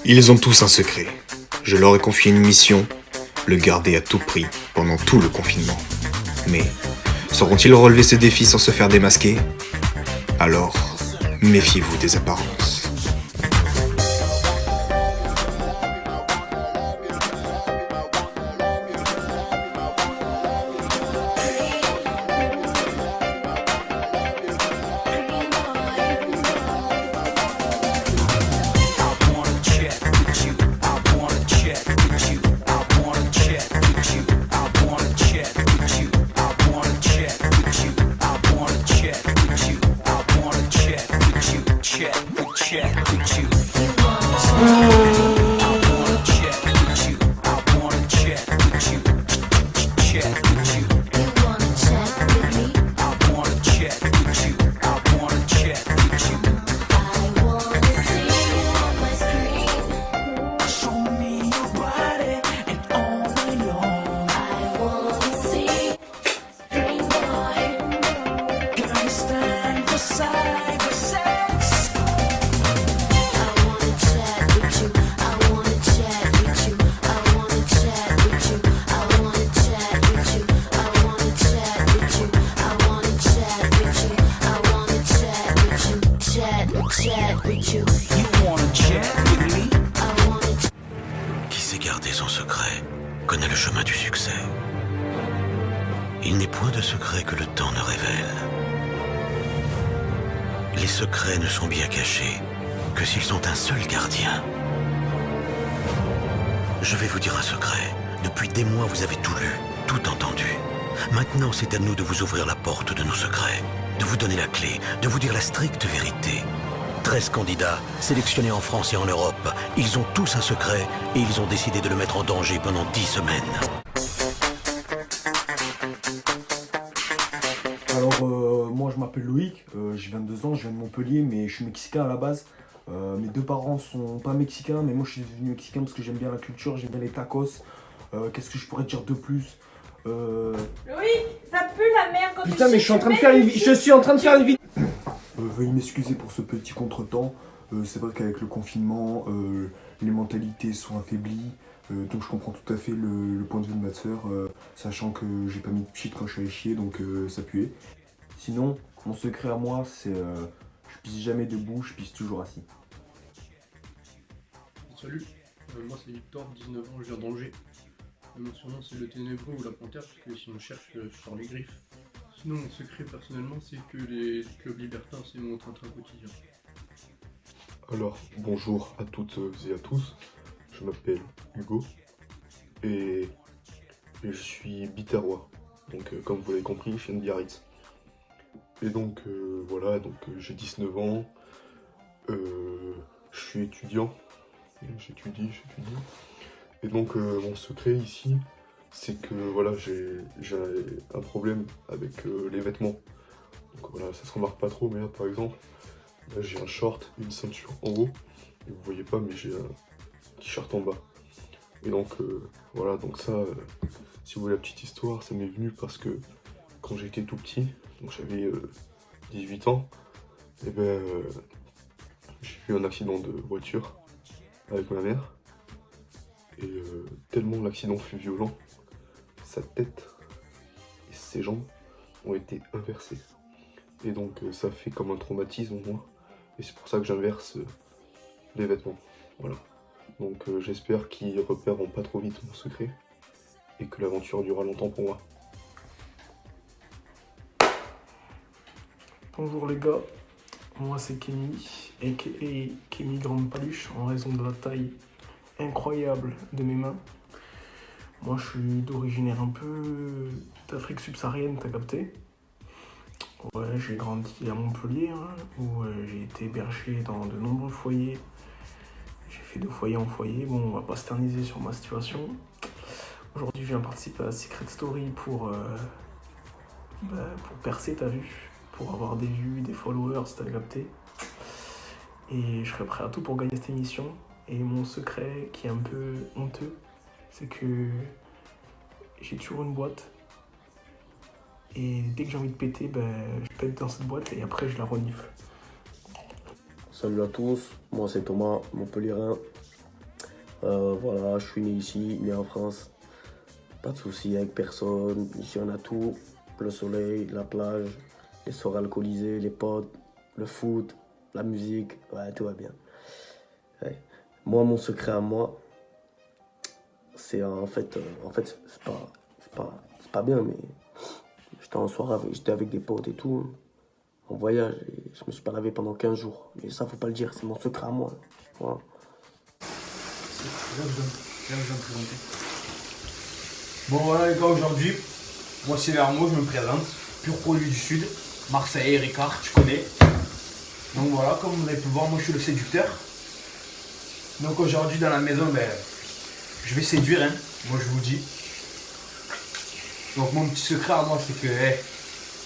Ils ont tous un secret. Je leur ai confié une mission, le garder à tout prix pendant tout le confinement. Mais sauront-ils relever ce défi sans se faire démasquer? Alors, méfiez-vous des apparences. Qui sait garder son secret connaît le chemin du succès. Il n'est point de secret que le temps ne révèle. Les secrets ne sont bien cachés que s'ils ont un seul gardien. Je vais vous dire un secret. Depuis des mois, vous avez tout lu, tout entendu. Maintenant, c'est à nous de vous ouvrir la porte de nos secrets, de vous donner la clé, de vous dire la stricte vérité. 13 candidats, sélectionnés en France et en Europe. Ils ont tous un secret et ils ont décidé de le mettre en danger pendant 10 semaines. Alors, moi je m'appelle Loïc, j'ai 22 ans, je viens de Montpellier, mais je suis mexicain à la base. Mes deux parents sont pas mexicains, mais moi je suis devenu mexicain parce que j'aime bien la culture, j'aime bien les tacos. Qu'est-ce que je pourrais dire de plus Loïc, ça pue la merde quand Putain, mais je suis en train de faire une vidéo. Veuillez m'excuser pour ce petit contretemps. C'est vrai qu'avec le confinement, les mentalités sont affaiblies. Donc je comprends tout à fait le point de vue de ma soeur, sachant que j'ai pas mis de shit quand je suis allé chier, donc ça puait. Sinon, mon secret à moi, c'est je pisse jamais debout, je pisse toujours assis. Salut, moi c'est Victor, 19 ans, je viens d'Angers. Mon surnom c'est le ténébreux ou la panthère, parce que si on me cherche, je sors les griffes. Sinon mon secret personnellement c'est que les clubs libertins c'est mon train-train quotidien. Alors, bonjour à toutes et à tous, je m'appelle Hugo et je suis biterrois, donc comme vous l'avez compris, je viens de Biarritz. Et donc voilà, j'ai 19 ans, je suis étudiant, j'étudie. Et donc mon secret ici, c'est que voilà, j'ai un problème avec les vêtements. Donc voilà, ça se remarque pas trop, mais là par exemple, là j'ai un short, une ceinture en haut, et vous voyez pas, mais j'ai un t-shirt en bas. Et donc voilà, donc ça, si vous voulez la petite histoire, ça m'est venu parce que quand j'étais tout petit, donc j'avais 18 ans, et ben j'ai eu un accident de voiture avec ma mère. Et tellement l'accident fut violent, sa tête et ses jambes ont été inversées. Et donc ça fait comme un traumatisme en moi. Et c'est pour ça que j'inverse les vêtements. Voilà. Donc j'espère qu'ils repèreront pas trop vite mon secret. Et que l'aventure durera longtemps pour moi. Bonjour les gars, moi c'est Kémy, aka Kémy Grande Paluche, en raison de la taille incroyable de mes mains. Moi je suis d'origine un peu d'Afrique subsaharienne, t'as capté? Ouais, j'ai grandi à Montpellier, où j'ai été hébergé dans de nombreux foyers. J'ai fait de foyer en foyer, bon on va pas s'éterniser sur ma situation. Aujourd'hui je viens participer à Secret Story pour percer, t'as vu? Pour avoir des vues, des followers, t'as capté? Et je serai prêt à tout pour gagner cette émission. Et mon secret, qui est un peu honteux, c'est que j'ai toujours une boîte. Et dès que j'ai envie de péter, je pète dans cette boîte et après je la renifle. Salut à tous, moi c'est Thomas, Montpellierin. Voilà, je suis né ici, né en France. Pas de soucis avec personne. Ici, on a tout. Le soleil, la plage, les soirées alcoolisées, les potes, le foot, la musique. Ouais, tout va bien. Ouais. Moi, mon secret à moi, c'est c'est pas bien, mais j'étais en soirée, j'étais avec des potes et tout, en voyage, et je me suis pas lavé pendant 15 jours. Mais ça, faut pas le dire, c'est mon secret à moi. Voilà. Là, je viens de présenter. Bon, voilà, les gars, aujourd'hui, moi, c'est Vermo, je me présente. Pur produit du Sud, Marseille, Ricard, tu connais. Donc voilà, comme vous avez pu voir, moi, je suis le séducteur. Donc aujourd'hui, dans la maison, je vais séduire, hein, moi, je vous dis. Donc mon petit secret à moi, c'est que,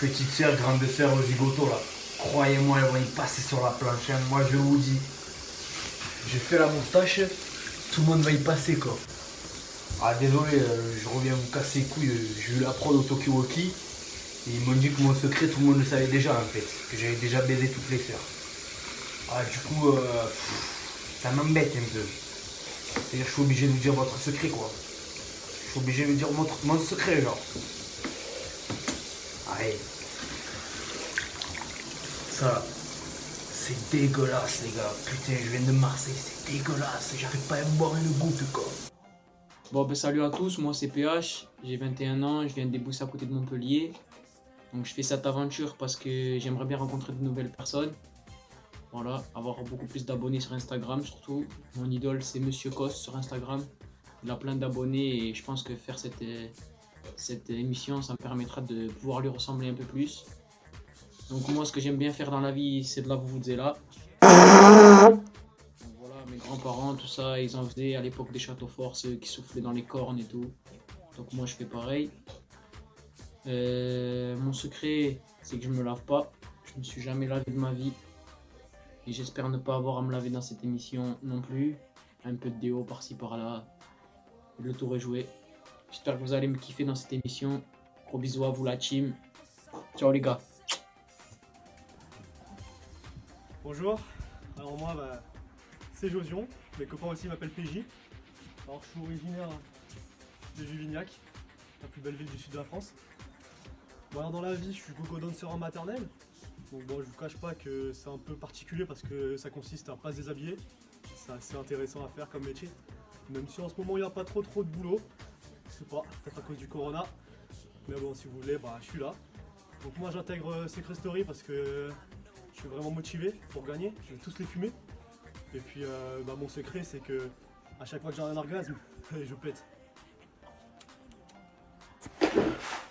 petite sœur, grande sœur, au zigoto, là, croyez-moi, elles vont y passer sur la planche, hein. Moi, je vous dis. J'ai fait la moustache, tout le monde va y passer, quoi. Ah, désolé, je reviens vous casser les couilles, j'ai eu la prod au Tokiwoki, et ils m'ont dit que mon secret, tout le monde le savait déjà, en fait, que j'avais déjà baisé toutes les sœurs. Ah, du coup, ça m'embête un peu. C'est-à-dire, je suis obligé de vous dire votre secret, quoi. Je suis obligé de vous dire mon secret, genre. Allez. Ça, c'est dégueulasse, les gars. Putain, je viens de Marseille, c'est dégueulasse. J'arrive pas à me boire une goutte, quoi. Bon, salut à tous, moi c'est PH, j'ai 21 ans, je viens des Bousses à côté de Montpellier. Donc je fais cette aventure parce que j'aimerais bien rencontrer de nouvelles personnes. Voilà, avoir beaucoup plus d'abonnés sur Instagram surtout. Mon idole c'est Monsieur Cos sur Instagram. Il a plein d'abonnés et je pense que faire cette émission, ça me permettra de pouvoir lui ressembler un peu plus. Donc moi ce que j'aime bien faire dans la vie, c'est de la vuvuzela. Voilà, mes grands-parents, tout ça, ils en faisaient à l'époque des châteaux forts, ceux qui soufflaient dans les cornes et tout. Donc moi je fais pareil. Mon secret, c'est que je me lave pas. Je me suis jamais lavé de ma vie. Et j'espère ne pas avoir à me laver dans cette émission non plus. Un peu de déo par-ci par-là. Le tour est joué. J'espère que vous allez me kiffer dans cette émission. Gros bisous à vous la team. Ciao les gars. Bonjour, alors moi c'est Josion, mes copains aussi m'appellent PJ. Alors je suis originaire de Juvignac, la plus belle ville du sud de la France. Bon alors dans la vie je suis gogo danseur en maternelle. Donc bon je vous cache pas que c'est un peu particulier parce que ça consiste à pas se déshabiller. C'est assez intéressant à faire comme métier. Même si en ce moment il n'y a pas trop de boulot. Je sais pas, peut-être à cause du corona. Mais bon si vous voulez, je suis là. Donc moi j'intègre Secret Story parce que je suis vraiment motivé pour gagner, je vais tous les fumer. Et puis mon secret c'est que à chaque fois que j'ai un orgasme, je pète.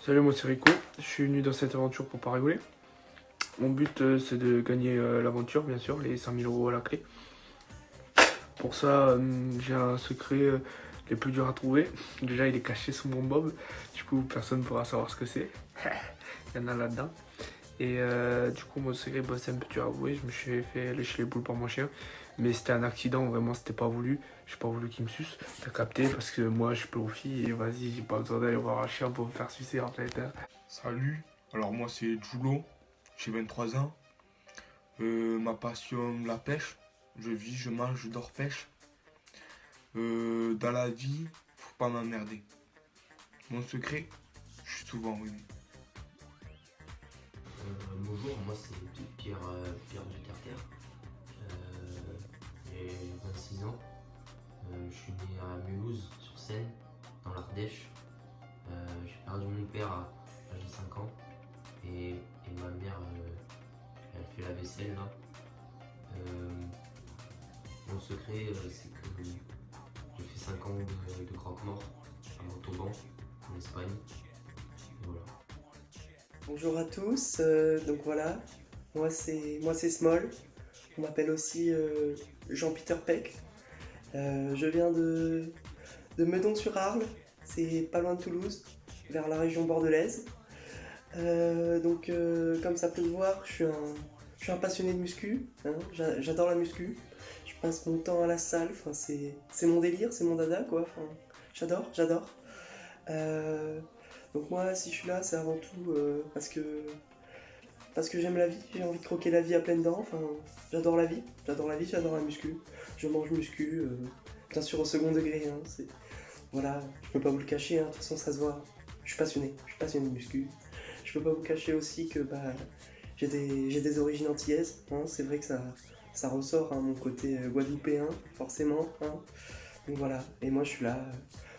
Salut, moi c'est Rico, je suis venu dans cette aventure pour pas rigoler. Mon but c'est de gagner l'aventure, bien sûr, les 5 000 € à la clé. Pour ça, j'ai un secret le plus dur à trouver. Déjà, il est caché sous mon bob, du coup personne ne pourra savoir ce que c'est. Il y en a là-dedans. Et du coup, mon secret, c'est un peu dur à avouer. Je me suis fait lécher les boules par mon chien. Mais c'était un accident, vraiment, c'était pas voulu. J'ai pas voulu qu'il me suce. T'as capté, parce que moi, je suis pédophile et vas-y, j'ai pas besoin d'aller voir un chien pour me faire sucer en fait. Salut, alors moi c'est Julo, j'ai 23 ans. Ma passion, la pêche. Je vis, je mange, je dors, pêche. Dans la vie, faut pas m'emmerder. Mon secret, je suis souvent ruiné. Bonjour, moi c'est Pierre du Carter. J'ai 26 ans. Je suis né à Mulhouse, sur Seine, dans l'Ardèche. J'ai perdu mon père à l'âge de 5 ans. Et ma mère, elle fait la vaisselle là. Mon secret, c'est que j'ai fait 5 ans de croque-mort à Montauban, en Espagne. Et voilà. Bonjour à tous, donc voilà, moi c'est Small, on m'appelle aussi Jean-Peter Peck. Je viens de Meudon-sur-Arles, c'est pas loin de Toulouse, vers la région bordelaise. Comme ça peut se voir, je suis un passionné de muscu, hein, j'adore la muscu. Je passe mon temps à la salle, c'est mon délire, c'est mon dada quoi, j'adore. Donc moi si je suis là c'est avant tout parce que j'aime la vie, j'ai envie de croquer la vie à pleines dents, j'adore la vie, j'adore la muscu, je mange muscu, bien sûr au second degré, hein, voilà, je peux pas vous le cacher, hein, de toute façon ça se voit, je suis passionné de muscu. Je peux pas vous cacher aussi que j'ai des origines antillaises, hein, c'est vrai que ça ressort, hein, mon côté guadeloupéen, forcément, hein. Donc voilà, et moi je suis là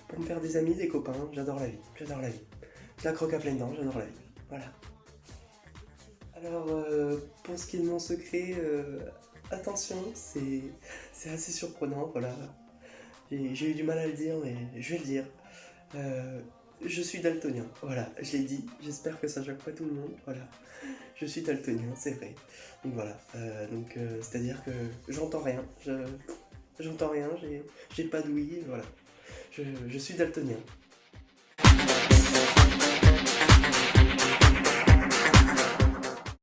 pour me faire des amis, des copains, j'adore la vie. Je la croque à pleines dents, j'adore la vie, voilà. Alors, pour ce qui est de mon secret, attention, c'est assez surprenant, voilà. J'ai eu du mal à le dire, mais je vais le dire. Je suis daltonien, voilà, je l'ai dit, j'espère que ça choque pas tout le monde, voilà. Je suis daltonien, c'est vrai. Donc voilà, c'est-à-dire que j'entends rien, j'ai pas d'ouïe, voilà. Je suis daltonien.